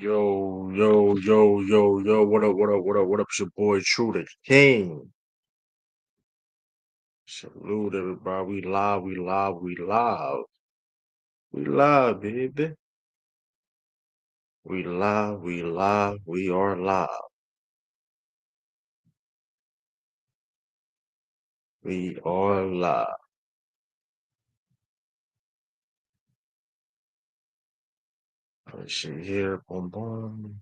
Yo, yo, yo, yo, yo, what up, what up, what up, what up? It's your boy True the King. Salute everybody. We live, we live, we live. We live, baby. We live, we live, we are live. We are live. Let's see here. Boom, boom.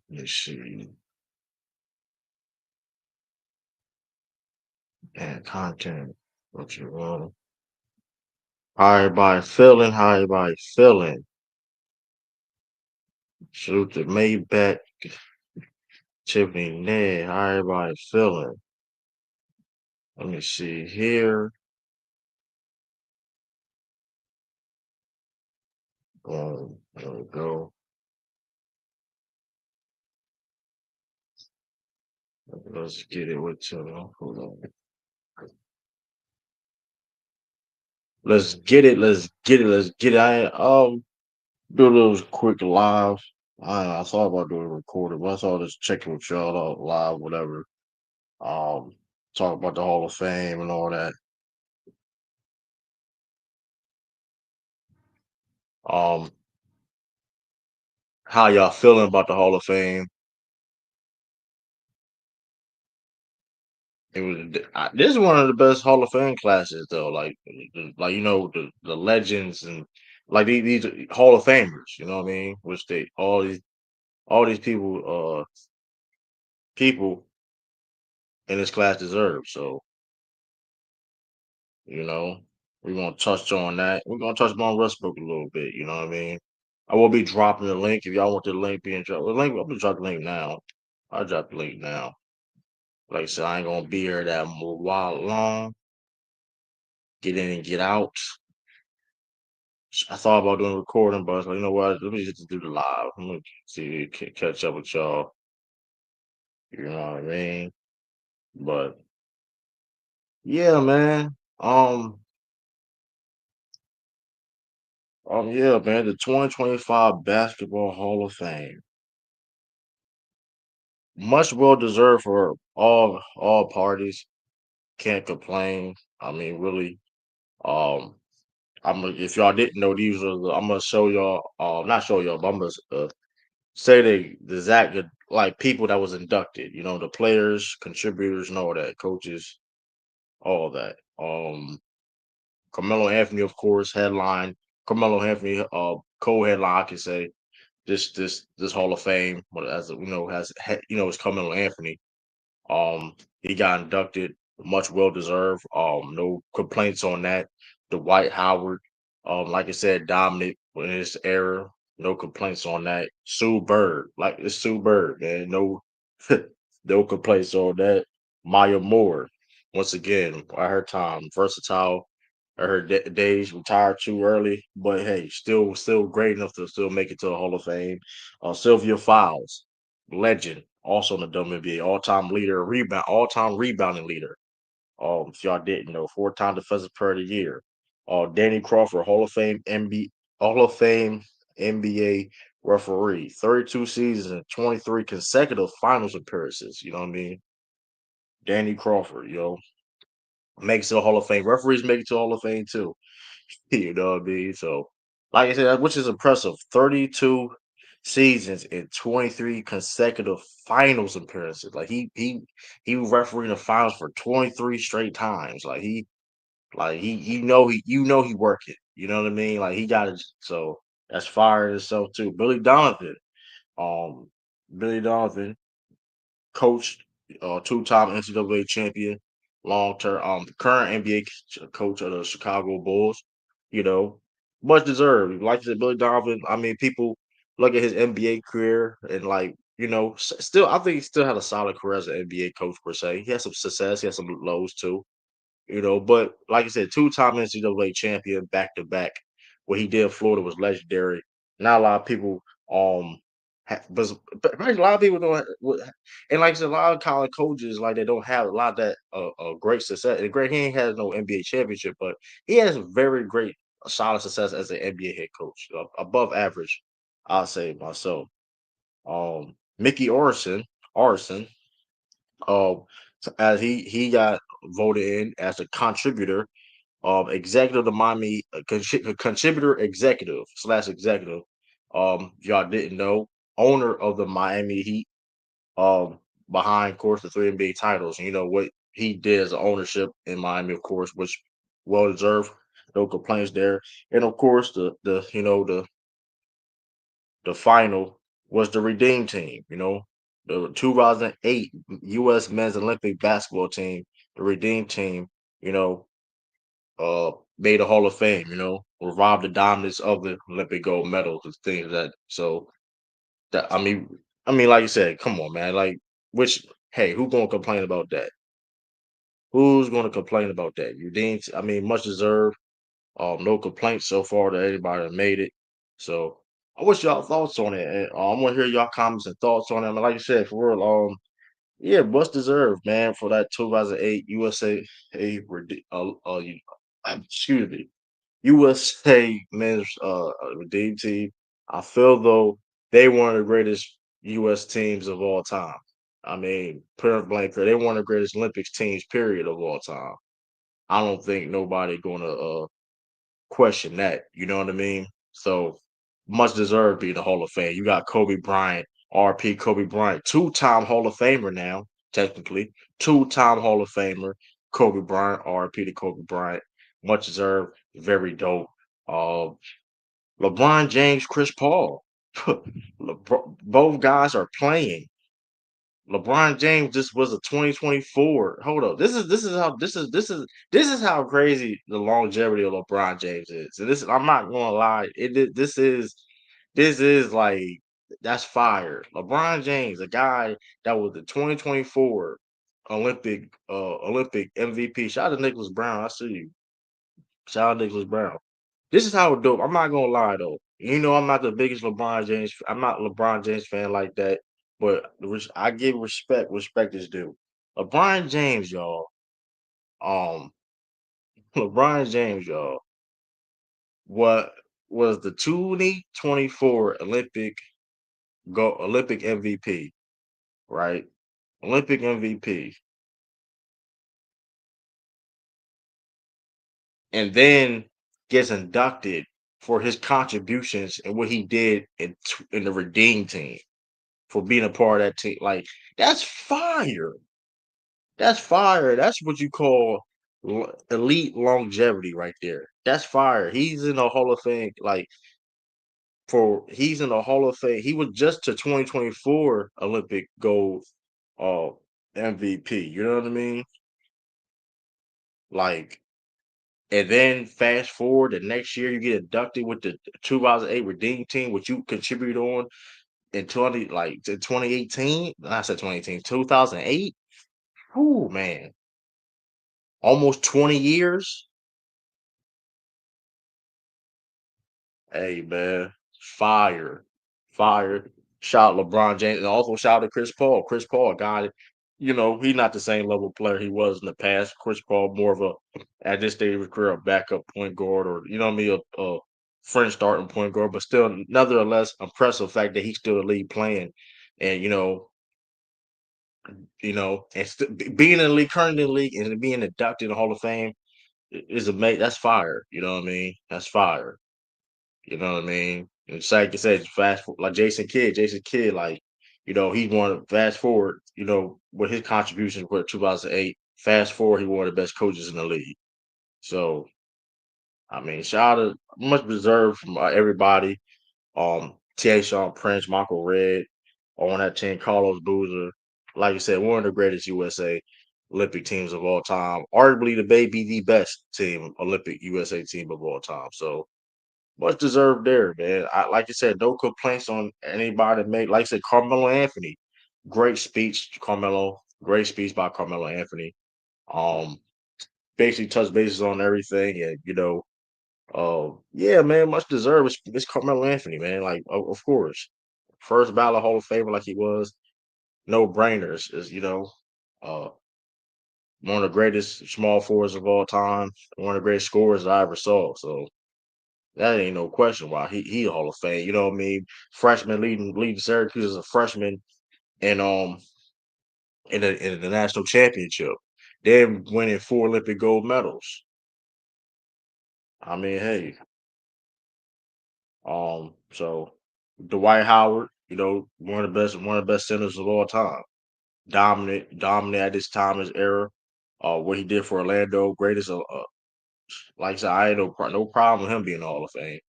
Let's see. And content. What you want? How everybody feeling? How everybody feeling? Salute to Maybach, Tiffany Ned. How everybody feeling? Let me see here. There we go. Let's get it with hold on. Let's get it. Let's get it. Let's get it. Do a little quick live. I thought about doing a recording, but I saw this checking with y'all out live, whatever. Um, talk about the Hall of Fame and all that. Um, how y'all feeling about the Hall of Fame? This is one of the best Hall of Fame classes though. Like the legends and like these are Hall of Famers. You know what I mean? Which they all these people in this class deserve. So you know we're gonna touch on that. We're gonna touch on Westbrook a little bit. You know what I mean? I will be dropping the link if y'all want the link being dropped. The link I'm gonna drop the link now. I'll drop the link now. Like I said, I ain't gonna be here that while long. Get in and get out. I thought about doing a recording, but I was like, you know what? Let me just do the live. I'm gonna see catch up with y'all. You know what I mean? But yeah, man. Yeah, man. The 2025 Basketball Hall of Fame, much well deserved for all parties. Can't complain. I mean, really. Um, if y'all didn't know, I'm gonna show y'all. Not show y'all, but I'm gonna say the exact like people that was inducted. You know, the players, contributors, and all that, coaches, all that. Carmelo Anthony, of course, headline. Carmelo Anthony, co-headline, I can say this Hall of Fame. But as you know, it's Carmelo Anthony. He got inducted, much well deserved. No complaints on that. Dwight Howard, like I said, dominant in his era. No complaints on that. Sue Bird, like it's Sue Bird, man. No, no complaints on that. Maya Moore, once again, at her time, versatile. At her days, retired too early, but hey, still great enough to still make it to the Hall of Fame. Sylvia Fowles, legend, also in the WNBA, all-time rebounding leader. If y'all didn't know, four-time defensive player of the year. Danny Crawford, Hall of Fame NBA referee, 32 seasons and 23 consecutive finals appearances. You know what I mean? Danny Crawford, makes it to the Hall of Fame. Referees make it to the Hall of Fame too. You know what I mean? So, like I said, which is impressive. 32 seasons and 23 consecutive finals appearances. Like he refereed the finals for 23 straight times. He work it. You know what I mean? Like he got it. So that's fire in itself too. Um, Billy Donovan coached two-time NCAA champion, long term, current NBA coach of the Chicago Bulls. You know, much deserved. Like I said, Billy Donovan. I mean, people look at his NBA career and like still, I think he still had a solid career as an NBA coach per se. He had some success. He had some lows too. But like I said, two-time NCAA champion back to back. What he did in Florida was legendary. Not a lot of people, but a lot of people don't. And like I said, a lot of college coaches like they don't have a lot of that great success. And Greg, he ain't has no NBA championship, but he has very great. a solid success as an NBA head coach, above average, I'll say myself. Mickey Orson, um, as he got voted in as a contributor, executive of the Miami, contributor executive slash executive. If y'all didn't know, owner of the Miami Heat. Um, behind, of course, the three NBA titles. You know what he did as ownership in Miami, of course, which well deserved. No complaints there. And of course, the you know the final was the Redeem team. You know, the 2008 U.S. Men's Olympic basketball team, the Redeem team. You know, made a Hall of Fame. You know, revived the dominance of the Olympic gold medals and things that. So that I mean, like you said, come on, man. Like, which hey, who gonna complain about that? Who's gonna complain about that? Redeem. I mean, much deserved. No complaints so far that anybody that made it. So I wish y'all thoughts on it. And, I want to hear y'all comments and thoughts on it. I mean, like you said, for real, yeah, much deserved, man, for that 2008 USA excuse me, USA men's redeem team. I feel though they one of the greatest US teams of all time. I mean, point blank, they one of the greatest Olympics teams, period, of all time. I don't think nobody gonna question that. You know what I mean? So much deserved be the Hall of Fame. You got Kobe Bryant, RP Kobe Bryant, two-time Hall of Famer now, technically. Two-time Hall of Famer, Kobe Bryant, RP to Kobe Bryant. Much deserved, very dope. Uh, LeBron James, Chris Paul. Both guys are playing. LeBron James just was a 2024. Hold up. This is how crazy the longevity of LeBron James is. And this I'm not gonna lie. This is like that's fire. LeBron James, a guy that was the 2024 Olympic MVP. Shout out to Nicholas Brown. I see you. Shout out to Nicholas Brown. This is how dope. I'm not gonna lie though. You know, I'm not the biggest LeBron James. I'm not a LeBron James fan like that. But I give respect. Respect is due. LeBron James, y'all. Um, LeBron James, y'all. What was the 2024 Olympic MVP? Right, Olympic MVP, and then gets inducted for his contributions and what he did in the Redeem team for being a part of that team. Like that's fire. That's fire. That's what you call elite longevity right there. That's fire. He's in the Hall of Fame. Like he's in the Hall of Fame. He was just to 2024 Olympic gold uh MVP. You know what I mean? Like, and then fast forward the next year, you get inducted with the 2008 Redeem team, which you contributed on in 2018. I said 2018, 2008. Whoo, man, almost 20 years. Hey man, fire, fire. Shout out LeBron James and also shout out to Chris Paul. Chris Paul, guy, you know, he's not the same level player he was in the past. Chris Paul more of a at this stage of his career, a backup point guard or you know what I mean, a French starting point guard, but still nevertheless impressive fact that he's still the league playing. And and being in the league, currently in the league and being inducted in the Hall of Fame is amazing. That's fire. You know what I mean? That's fire. You know what I mean? And it's like you said, like Jason Kidd, like, he won fast forward, with his contributions with 2008, fast forward, he one of the best coaches in the league. So, I mean, shout out to much deserved from everybody. Tayshaun Prince, Michael Redd on that team, Carlos Boozer. Like you said, one of the greatest USA Olympic teams of all time. Arguably the maybe the best team, Olympic USA team of all time. So much deserved there, man. Like you said, no complaints on anybody that made. Like I said, Carmelo Anthony, great speech, Carmelo. Great speech by Carmelo Anthony. Um, basically touched bases on everything, and yeah, man, much deserved. It's Carmelo Anthony, man. Like, of course, first ballot Hall of Famer, like he was, no brainers. Is uh, one of the greatest small forwards of all time, one of the greatest scorers I ever saw. So That ain't no question why he a Hall of Fame. You know what I mean? Freshman leading Syracuse as a freshman, and in the national championship, then winning 4 Olympic gold medals. I mean, hey, so Dwight Howard, one of the best centers of all time. Dominant at this time, his era. What he did for Orlando, greatest. Like I said, I ain't no problem with him being in the Hall of Fame.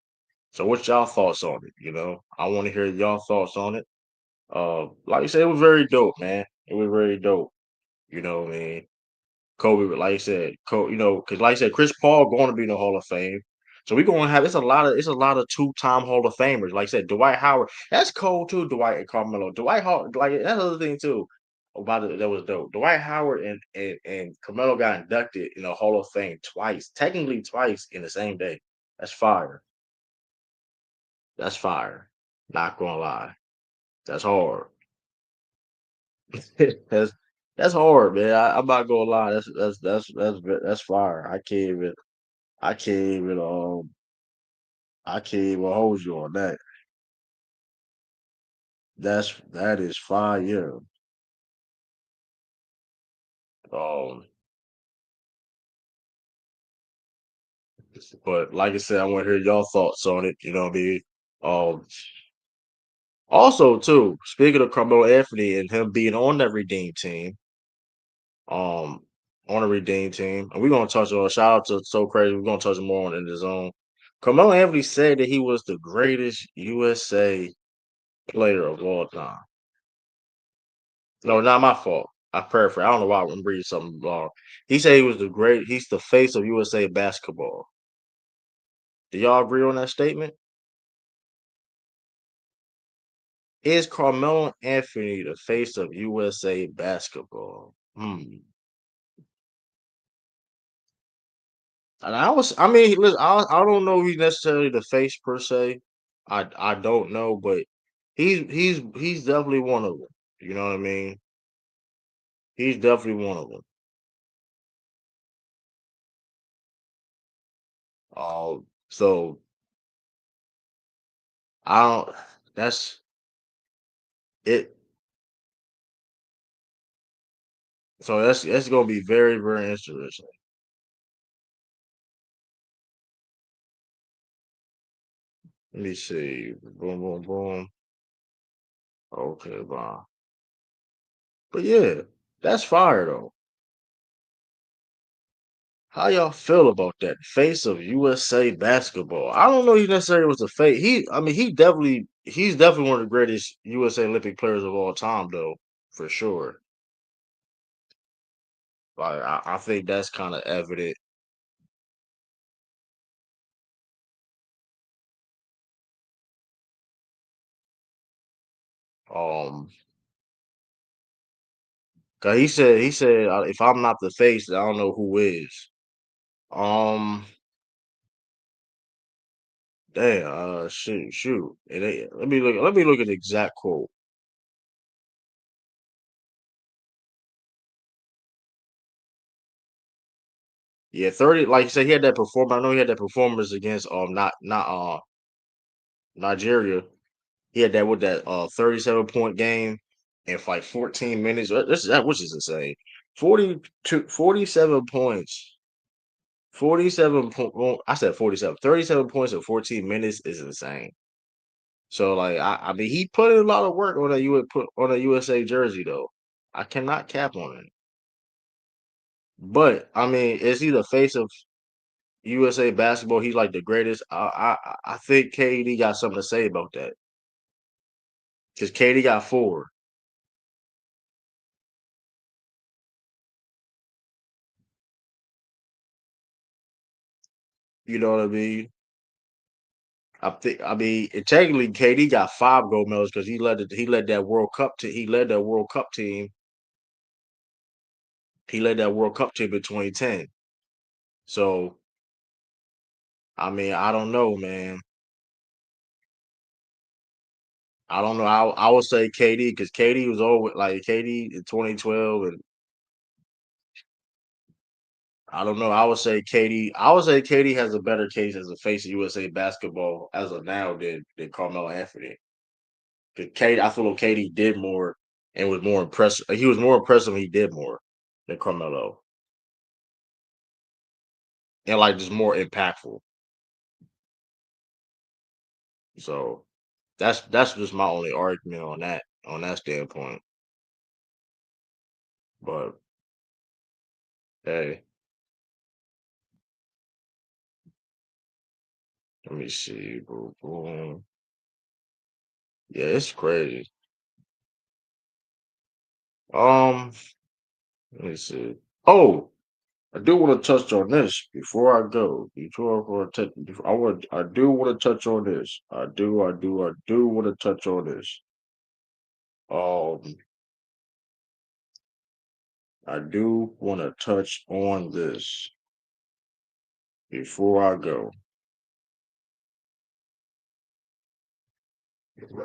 So, what's y'all thoughts on it? I want to hear y'all thoughts on it. Like I said, it was very dope, man. It was very dope. You know what I mean? Kobe, like I said, because like I said, Chris Paul going to be in the Hall of Fame. So we're gonna have it's a lot of 2-time Hall of Famers. Like I said, Dwight Howard, that's cold too. Dwight and Carmelo, Dwight Howard, like that's another thing too. About it, that was dope. Dwight Howard and Carmelo got inducted in the Hall of Fame twice, technically twice in the same day. That's fire. That's fire. Not gonna lie, that's hard. that's that's hard, man. I'm not gonna lie. That's fire. I can't even I can't even hold you on that. That is fire. Um, but like I said, I want to hear y'all thoughts on it. You know what I mean? Um, Also too, speaking of Carmelo Anthony and him being on that redeem team, um, on a redeem team, and we're gonna touch on shout out to So Crazy. We're gonna touch more on in the zone. Carmelo Anthony said that he was the greatest USA player of all time. No, not my fault. I paraphrase. I don't know why I'm reading something wrong. He said he's the face of USA basketball. Do y'all agree on that statement? Is Carmelo Anthony the face of USA basketball? And I mean, listen, I don't know if he's necessarily the face per se. I don't know, but he's definitely one of them. You know what I mean? He's definitely one of them. So I don't. That's it. So that's gonna be very very interesting. Let me see. Boom boom boom. Okay, bye. But yeah, that's fire though. How y'all feel about that face of USA basketball? I don't know. He necessarily was the face. I mean, he's definitely one of the greatest USA Olympic players of all time, though, for sure. Like, I think that's kind of evident. Um, 'Cause he said if I'm not the face, I don't know who is. Um, Damn. Shoot. Let me look at the exact quote. Yeah, 30. Like you said, he had that performance. I know he had that performance against not Nigeria. He had that with that 37-point game in like 14 minutes. Which is insane. 47 points. 47 point. Well, I said 47. 37 points in 14 minutes is insane. So like I mean he put in a lot of work on that you put on a USA jersey though. I cannot cap on it. But I mean, is he the face of USA basketball? He's like the greatest. I think KD got something to say about that because KD got 4. You know what I mean? Technically, KD got 5 gold medals because he led that World Cup to he led that World Cup team. He led that World Cup team in 2010. So I mean, I don't know, man. I don't know. I would say KD because KD was always like KD in 2012, and I don't know. I would say Katie. I would say Katie has a better case as a face of USA basketball as of now than Carmelo Anthony. Because Katie, I feel like Katie did more and was more impressive. He was more impressive when he did more than Carmelo, and like just more impactful. So that's just my only argument on that standpoint. But hey, let me see. Boom, boom. Yeah, it's crazy. Um, let me see. Oh, I do want to touch on this before I go. Before I do want to touch on this. I do want to touch on this. Um, I do want to touch on this before I go.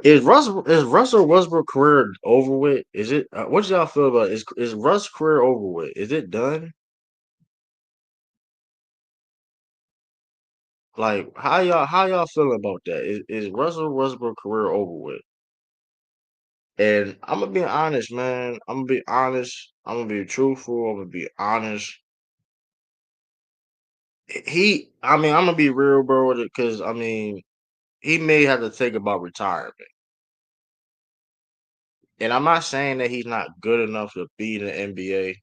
Is Russell Westbrook career over with? Is it? What y'all feel about is Russ career over with? Is it done? Like how y'all feeling about that? Is Russell Westbrook career over with? And I'm gonna be honest, man. I'm gonna be honest. I'm gonna be truthful. I'm gonna be honest. I mean, I'm gonna be real, bro, with it, because I mean, he may have to think about retirement. And I'm not saying that he's not good enough to be in the NBA.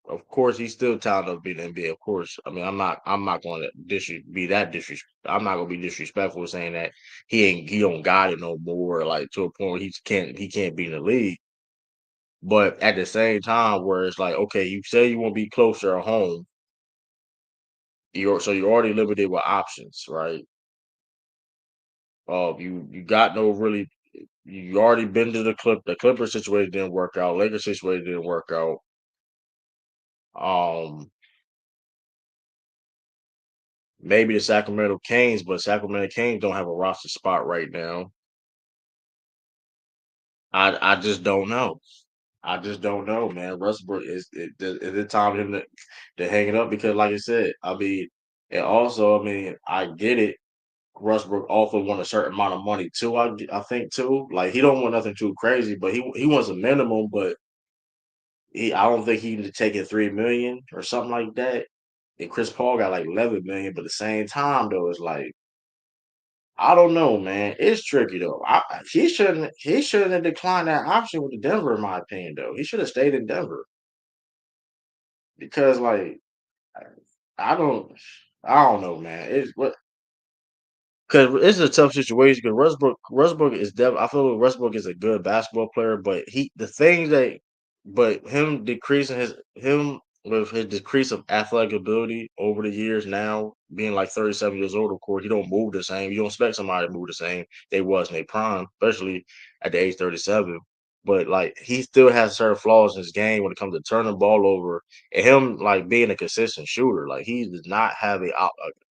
Of course, he's still talented to be in the NBA. Of course, I mean, I'm not going to be that disrespect. I'm not going to be disrespectful saying that he don't got it no more. Like to a point where he can't be in the league. But at the same time, where it's like, okay, you say you want to be closer at home, you're already limited with options, right? You got no really. You already been to the Clipper situation didn't work out. Lakers situation didn't work out. Um, Maybe the Sacramento Kings, but Sacramento Kings don't have a roster spot right now. I just don't know. I just don't know, man. Westbrook is it time for him to hang it up? Because like I said, I mean, and also I mean, I get it. Westbrook also want a certain amount of money too. I think too. Like he don't want nothing too crazy, but he wants a minimum. But I don't think he need to take it 3 million or something like that. And Chris Paul got like 11 million, but at the same time though, it's like I don't know, man. It's tricky though. He shouldn't have declined that option with the Denver, in my opinion. Though he should have stayed in Denver because, like, I don't, I don't know, man. It's what because it's a tough situation. Because Westbrook is I feel like Westbrook is a good basketball player, but him decreasing him with his decrease of athletic ability over the years now, being like 37 years old, of course, he don't move the same. You don't expect somebody to move the same they was in their prime, especially at the age 37. But like he still has certain flaws in his game when it comes to turning the ball over and him like being a consistent shooter. Like he does not have a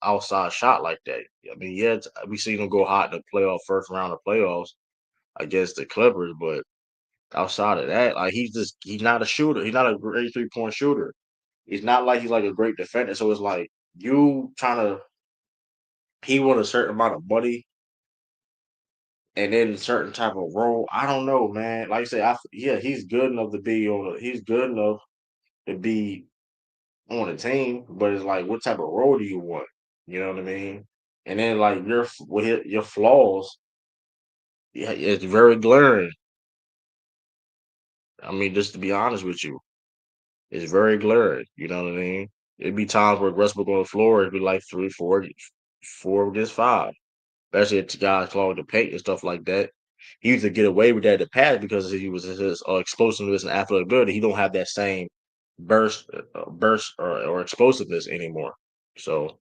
outside shot like that. I mean, yeah, we seen him go hot in the playoff first round of playoffs against the Clippers, but outside of that, like he's not a shooter. He's not a great 3-point shooter. It's not like he's like a great defender. So it's like you trying to he want a certain amount of money and then a certain type of role. I don't know, man. Like I say, yeah, he's good enough to be he's good enough to be on a team, but it's like what type of role do you want? You know what I mean? And then like your flaws, yeah, it's very glaring. I mean, just to be honest with you, it's very glaring. You know what I mean? It'd be times where Westbrook on the floor, it'd be like 4 against 5, especially if the guys clog the paint and stuff like that. He used to get away with that in the past because he was his explosiveness and athletic ability. He don't have that same burst or explosiveness anymore. So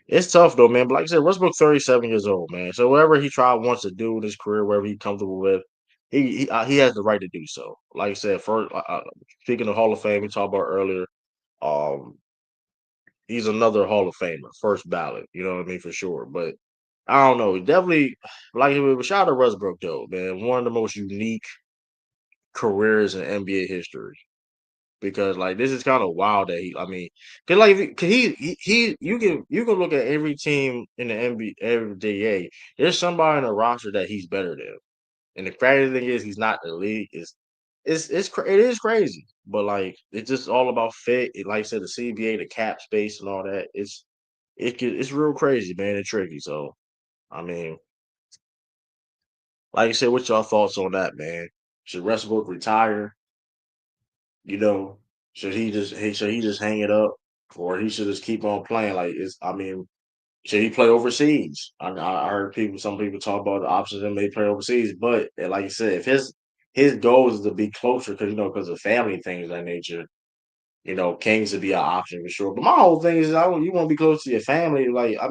it's tough though, man. But like I said, Westbrook 37 years old, man. So whatever he wants to do in his career, wherever he's comfortable with, he has the right to do so. Like I said, speaking of Hall of Fame, we talked about earlier. Um, he's another Hall of Famer, first ballot. You know what I mean for sure. But I don't know. Definitely, like shout out to Westbrook though, man. One of the most unique careers in NBA history. because like this is kind of wild that he. I mean, cause like cause you can look at every team in the NBA, every. There's somebody in the roster that he's better than, and the crazy thing is he's not in the league. It is crazy, but like it's just all about fit. Like I said, the CBA, the cap space, and all that. It's real crazy, man, and tricky. So I mean, like I said, what's your thoughts on that, man? Should Westbrook retire? You know, should he just hang it up, or he should just keep on playing? Like it's, I mean, should he play overseas? I heard some people talk about the options and may play overseas, but like you said, if his goal is to be closer, because because of family things of that nature. Kings would be an option for sure. But my whole thing is, you want to be close to your family. Like, I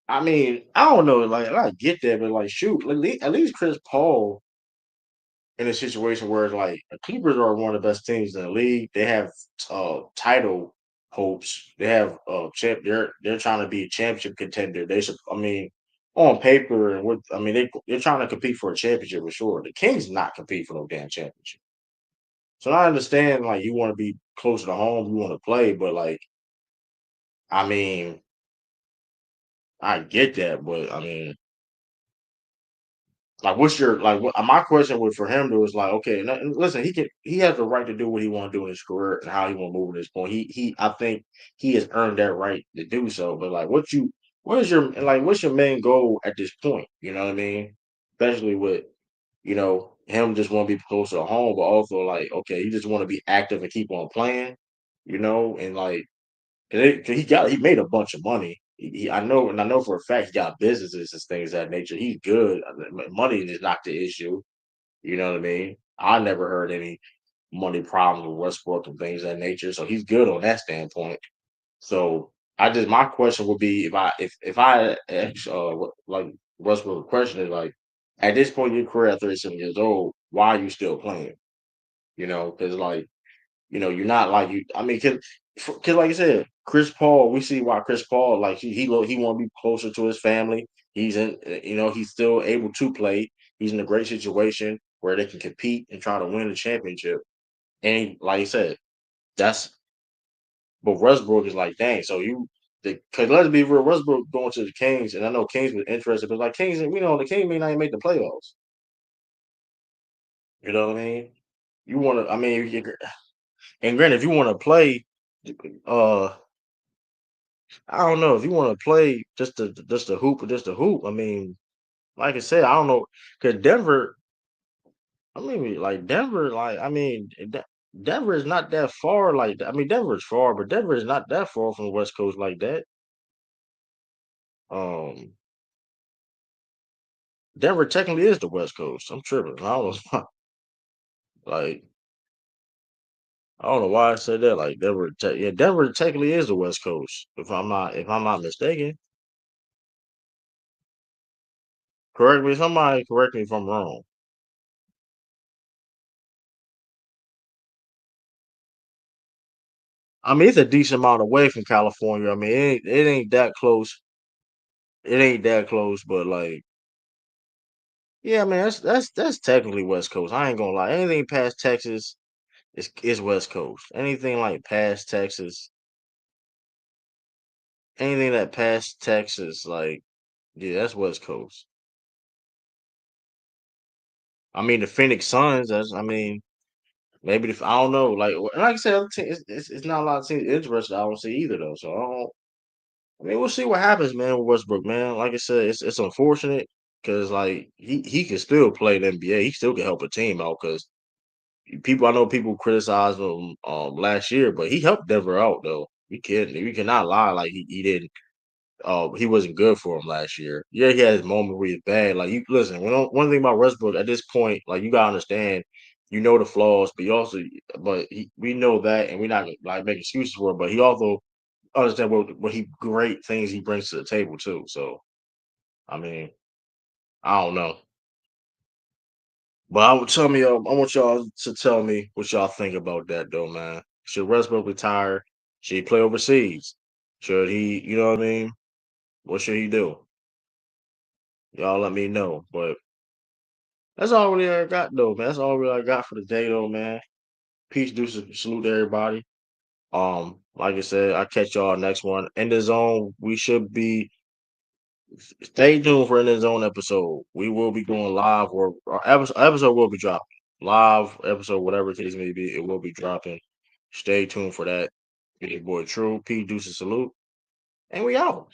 don't know. Like, I get that, but like, shoot, at least Chris Paul in a situation where like the Clippers are one of the best teams in the league. They have title hopes. They have they're trying to be a championship contender. They should. I mean, on paper and they're trying to compete for a championship for sure. The Kings not compete for no damn championship. So I understand like you want to be closer to home, you want to play, but like I mean, I get that, but I mean, like, what's your like? My question would for him was like, okay, and listen, he has the right to do what he want to do in his career and how he want to move at this point. I think he has earned that right to do so. But like, what's your main goal at this point? You know what I mean? Especially with him just want to be closer to home, but also like, okay, you just want to be active and keep on playing, and like 'cause he made a bunch of money. I know for a fact he got businesses and things of that nature. He's good. Money is not the issue. You know what I mean? I never heard any money problems with Westbrook and things of that nature. So he's good on that standpoint. So my question would be if I ask like Westbrook, the question is like at this point in your career at 37 years old, why are you still playing? Because like you're not like you. I mean, cause like I said, Chris Paul. We see why Chris Paul like he want to be closer to his family. He's in, he's still able to play. He's in a great situation where they can compete and try to win the championship. And like I said, that's but Westbrook is like, dang. So because let's be real, Westbrook going to the Kings, and I know Kings was interested, but like Kings, the Kings may not even make the playoffs. You know what I mean? You want to, I mean, and granted, if you want to play, uh, I don't know if you want to play just to hoop. I mean, like I said, I don't know because Denver. I mean, like Denver, like Denver is not that far. Like I mean, Denver is far, but Denver is not that far from the West Coast like that. Um, Denver technically is the West Coast. I'm tripping. I don't know. Like I don't know why I said that. Like yeah, Denver technically is the West Coast. If I'm not mistaken. Correct me if I'm wrong. I mean, it's a decent amount away from California. I mean, it ain't that close. It ain't that close, but like, yeah, man, that's technically West Coast. I ain't gonna lie. Anything past Texas is West Coast. Anything like past Texas, anything that past Texas, like, yeah, that's West Coast. I mean, the Phoenix Suns. I mean, maybe I don't know. Like I said, it's not a lot of teams interested. I don't see either though. So I don't. I mean, we'll see what happens, man, with Westbrook, man. Like I said, it's unfortunate because like he can still play in the NBA. He still can help a team out because I know people criticized him last year, but he helped Denver out though. We cannot lie like he didn't. He wasn't good for him last year. Yeah, he had his moment where he's bad. Like you listen, one thing about Westbrook at this point, like you gotta understand, the flaws, but we know that, and we're not like make excuses for it. But he also understand what he great things he brings to the table too. So I mean, I don't know, but I want y'all to tell me what y'all think about that though, man. Should Westbrook retire? Should he play overseas? Should he? You know what I mean? What should he do? Y'all let me know. But that's all really I got though, man. That's all really I got for the day though, man. Peace, deuces, salute to everybody. Like I said, I'll catch y'all next one. In the zone, we should be stay tuned for in the zone episode. We will be going live or our episode will be dropping. Live episode, whatever the case may be, it will be dropping. Stay tuned for that. It's your boy True. P Deuces salute. And we out.